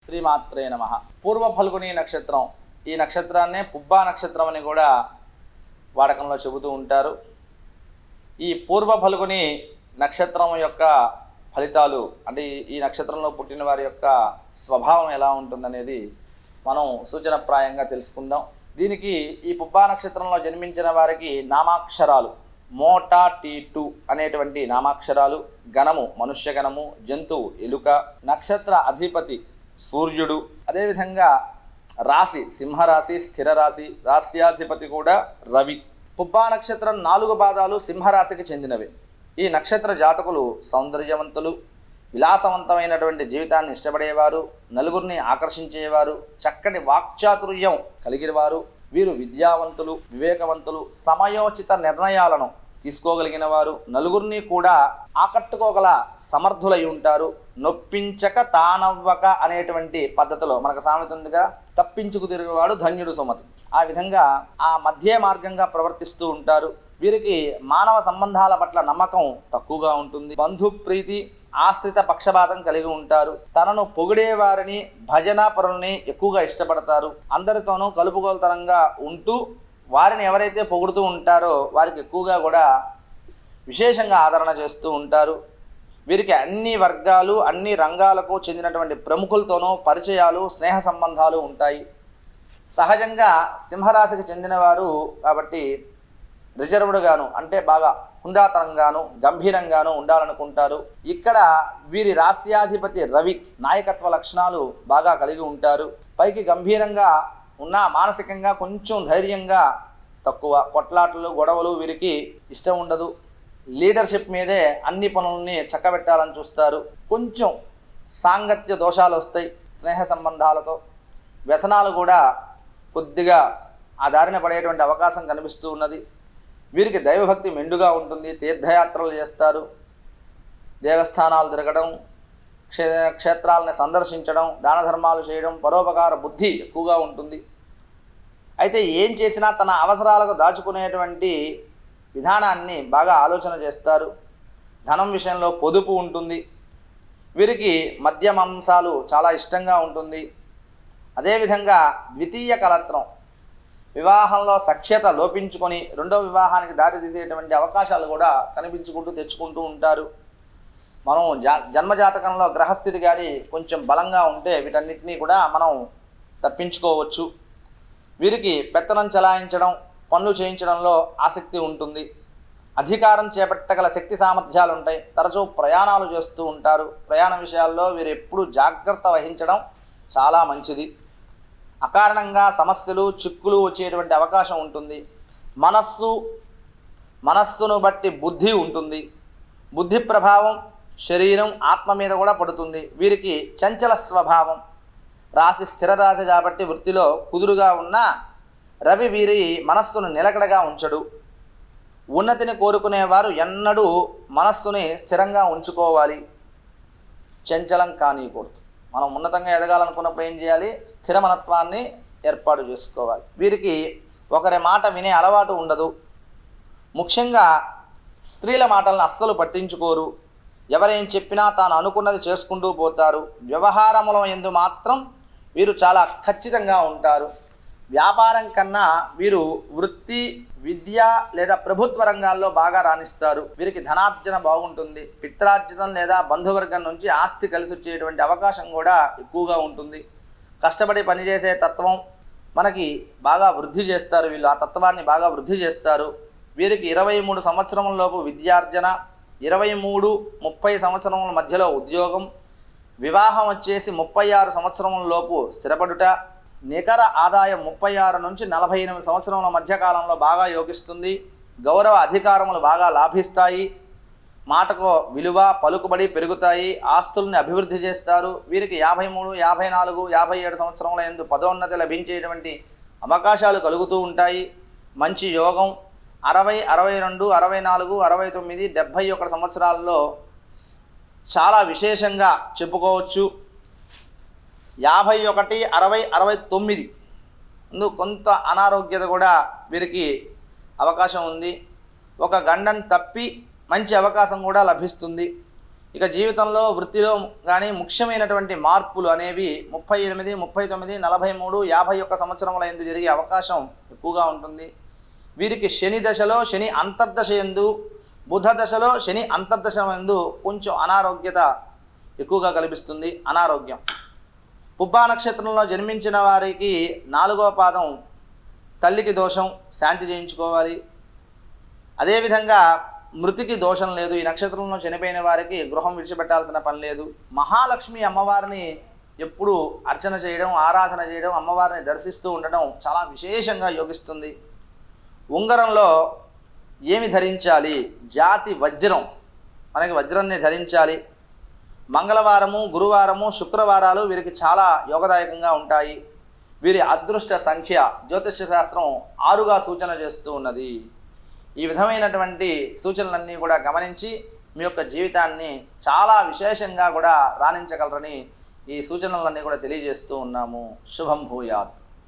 శ్రీమాత్రే నమ. పూర్వ ఫల్గుని నక్షత్రం, ఈ నక్షత్రాన్నే పుబ్బా నక్షత్రం అని కూడా వాడకంలో చెబుతూ ఉంటారు. ఈ పూర్వ ఫల్గుని నక్షత్రం యొక్క ఫలితాలు అంటే ఈ నక్షత్రంలో పుట్టిన వారి యొక్క స్వభావం ఎలా ఉంటుందనేది మనం సూచనప్రాయంగా తెలుసుకుందాం. దీనికి ఈ పుబ్బా నక్షత్రంలో జన్మించిన వారికి నామాక్షరాలు మోటా టీ2 అనేటువంటి నామాక్షరాలు, గణము మనుష్య గణము, జంతువు ఎలుక, నక్షత్ర అధిపతి సూర్యుడు, అదేవిధంగా రాశి సింహరాశి, స్థిర రాశి, రాశ్యాధిపతి కూడా రవి. పుబ్బా నక్షత్రం 4 పాదాలు సింహరాశికి చెందినవి. ఈ నక్షత్ర జాతకులు సౌందర్యవంతులు, విలాసవంతమైనటువంటి జీవితాన్ని ఇష్టపడేవారు, నలుగురిని ఆకర్షించేవారు, చక్కటి వాక్చాతుర్యం కలిగినవారు. వీరు విద్యావంతులు, వివేకవంతులు, సమయోచిత నిర్ణయాలను తీసుకోగలిగిన వారు, నలుగురిని కూడా ఆకట్టుకోగల సమర్థులై ఉంటారు. నొప్పించక తానవ్వక అనేటువంటి పద్ధతిలో మనకు సామెత ఉందిగా, తప్పించుకు తిరిగేవాడు ధన్యుడు సుమతి. ఆ విధంగా ఆ మధ్య మార్గంగా ప్రవర్తిస్తూ ఉంటారు. వీరికి మానవ సంబంధాల పట్ల నమ్మకం తక్కువగా ఉంటుంది. బంధు ప్రీతి, ఆశ్రిత పక్షపాతం కలిగి ఉంటారు. తనను పొగిడే వారిని, భజన పరుల్ని ఎక్కువగా ఇష్టపడతారు. అందరితోనూ కలుపుగోలుతనంగా ఉంటూ వారిని ఎవరైతే పొగుడుతూ ఉంటారో వారికి ఎక్కువగా కూడా విశేషంగా ఆదరణ చేస్తూ ఉంటారు. వీరికి అన్ని వర్గాలు, అన్ని రంగాలకు చెందినటువంటి ప్రముఖులతోనూ పరిచయాలు, స్నేహ సంబంధాలు ఉంటాయి. సహజంగా సింహరాశికి చెందినవారు కాబట్టి రిజర్వ్డ్గాను అంటే బాగా హుందాతనంగాను గంభీరంగాను ఉండాలనుకుంటారు. ఇక్కడ వీరి రాశ్యాధిపతి రవి నాయకత్వ లక్షణాలు బాగా కలిగి ఉంటారు. పైకి గంభీరంగా ఉన్న మానసికంగా కొంచెం ధైర్యంగా తక్కువ. కొట్లాటలు, గొడవలు వీరికి ఇష్టం ఉండదు. లీడర్షిప్ మీదే అన్ని పనులని చక్కబెట్టాలని చూస్తారు. కొంచెం సాంగత్య దోషాలు వస్తాయి స్నేహ సంబంధాలతో. వ్యసనాలు కూడా కొద్దిగా ఆ దారిన పడేటువంటి అవకాశం కనిపిస్తూ ఉన్నది. వీరికి దైవభక్తి మెండుగా ఉంటుంది. తీర్థయాత్రలు చేస్తారు, దేవస్థానాలు తిరగడం, క్షేత్రాలని సందర్శించడం, దాన ధర్మాలు చేయడం, పరోపకార బుద్ధి ఎక్కువగా ఉంటుంది. అయితే ఏం చేసినా తన అవసరాలకు దాచుకునేటువంటి విధానాన్ని బాగా ఆలోచన చేస్తారు. ధనం విషయంలో పొదుపు ఉంటుంది. వీరికి మద్యమాంసాలు చాలా ఇష్టంగా ఉంటుంది. అదేవిధంగా ద్వితీయ కలత్రం, వివాహంలో సఖ్యత లోపించుకొని రెండో వివాహానికి దారి తీసేటువంటి అవకాశాలు కూడా కనిపించుకుంటూ తెచ్చుకుంటూ ఉంటారు. మనం జన్మజాతకంలో గ్రహస్థితి కానీ కొంచెం బలంగా ఉంటే వీటన్నిటినీ కూడా మనం తప్పించుకోవచ్చు. వీరికి పెత్తనం చెలాయించడం, పనులు చేయించడంలో ఆసక్తి ఉంటుంది. అధికారం చేపట్టగల శక్తి సామర్థ్యాలు ఉంటాయి. తరచూ ప్రయాణాలు చేస్తూ ఉంటారు. ప్రయాణ విషయాల్లో వీరు ఎప్పుడూ జాగ్రత్త వహించడం చాలా మంచిది. అకారణంగా సమస్యలు, చిక్కులు వచ్చేటువంటి అవకాశం ఉంటుంది. మనస్సును బట్టి బుద్ధి ఉంటుంది. బుద్ధి ప్రభావం శరీరం, ఆత్మ మీద కూడా పడుతుంది. వీరికి చంచల స్వభావం. రాశి స్థిర రాశి కాబట్టి వృత్తిలో కుదురుగా ఉన్న రవి వీరి మనస్సును నిలకడగా ఉంచడు. ఉన్నతిని కోరుకునేవారు ఎన్నడూ మనస్సుని స్థిరంగా ఉంచుకోవాలి, చంచలం కానీయకూడదు. మనం ఉన్నతంగా ఎదగాలనుకున్నప్పుడు ఏం చేయాలి? స్థిర మనత్వాన్ని ఏర్పాటు చేసుకోవాలి. వీరికి ఒకరి మాట వినే అలవాటు ఉండదు. ముఖ్యంగా స్త్రీల మాటలను అస్సలు పట్టించుకోరు. ఎవరేం చెప్పినా తాను అనుకున్నది చేసుకుంటూ పోతారు. వ్యవహారములో యందు మాత్రం వీరు చాలా ఖచ్చితంగా ఉంటారు. వ్యాపారం కన్నా వీరు వృత్తి, విద్య లేదా ప్రభుత్వ రంగాల్లో బాగా రాణిస్తారు. వీరికి ధనార్జన బాగుంటుంది. పిత్రార్జితం లేదా బంధువర్గం నుంచి ఆస్తి కలిసి వచ్చేటువంటి అవకాశం కూడా ఎక్కువగా ఉంటుంది. కష్టపడి పనిచేసే తత్వం మనకి బాగా వృద్ధి చేస్తారు. వీళ్ళు ఆ తత్వాన్ని బాగా వృద్ధి చేస్తారు. వీరికి 23 సంవత్సరములలోపు విద్యార్జన, 23-30 సంవత్సరముల మధ్యలో ఉద్యోగం, వివాహం వచ్చేసి 36 సంవత్సరములలోపు స్థిరపడుట, నికర ఆదాయం 36 నుంచి 48 సంవత్సరముల మధ్యకాలంలో బాగా యోగిస్తుంది. గౌరవ అధికారములు బాగా లాభిస్తాయి. మాటకు విలువ, పలుకుబడి పెరుగుతాయి. ఆస్తుల్ని అభివృద్ధి చేస్తారు. వీరికి 53, 54, 57 సంవత్సరముల యందు పదోన్నతి లభించేటువంటి అవకాశాలు కలుగుతూ ఉంటాయి. మంచి యోగం 60, 62, 64, 69, 71 సంవత్సరాల్లో చాలా విశేషంగా చెప్పుకోవచ్చు. 51, 60, 69 కొంత అనారోగ్యత కూడా వీరికి అవకాశం ఉంది. ఒక గండం తప్పి మంచి అవకాశం కూడా లభిస్తుంది. ఇక జీవితంలో వృత్తిలో కానీ ముఖ్యమైనటువంటి మార్పులు అనేవి 38, 39, 43, 51 సంవత్సరముల యందు జరిగే అవకాశం ఎక్కువగా ఉంటుంది. వీరికి శని దశలో శని అంతర్దశ యందు, బుధ దశలో శని అంతర్దశ యందు కొంచెం అనారోగ్యత ఎక్కువగా కనిపిస్తుంది. అనారోగ్యం. పుబ్బా నక్షత్రంలో జన్మించిన వారికి 4వ పాదం తల్లికి దోషం, శాంతి చేయించుకోవాలి. అదేవిధంగా మృతికి దోషం లేదు. ఈ నక్షత్రంలో చనిపోయిన వారికి గృహం విడిచిపెట్టాల్సిన పని లేదు. మహాలక్ష్మి అమ్మవారిని ఎప్పుడు అర్చన చేయడం, ఆరాధన చేయడం, అమ్మవారిని దర్శిస్తూ ఉండడం చాలా విశేషంగా యోగిస్తుంది. ఉంగరంలో ఏమి ధరించాలి? జాతి వజ్రం, మనకి వజ్రాన్ని ధరించాలి. మంగళవారము, గురువారము, శుక్రవారాలు వీరికి చాలా యోగదాయకంగా ఉంటాయి. వీరి అదృష్ట సంఖ్య జ్యోతిష్య శాస్త్రం 6గా సూచన చేస్తూ ఉన్నది. ఈ విధమైనటువంటి సూచనలన్నీ కూడా గమనించి మీ యొక్క జీవితాన్ని చాలా విశేషంగా కూడా రాణించగలరని ఈ సూచనలన్నీ కూడా తెలియజేస్తూ ఉన్నాము. శుభం భూయాత్.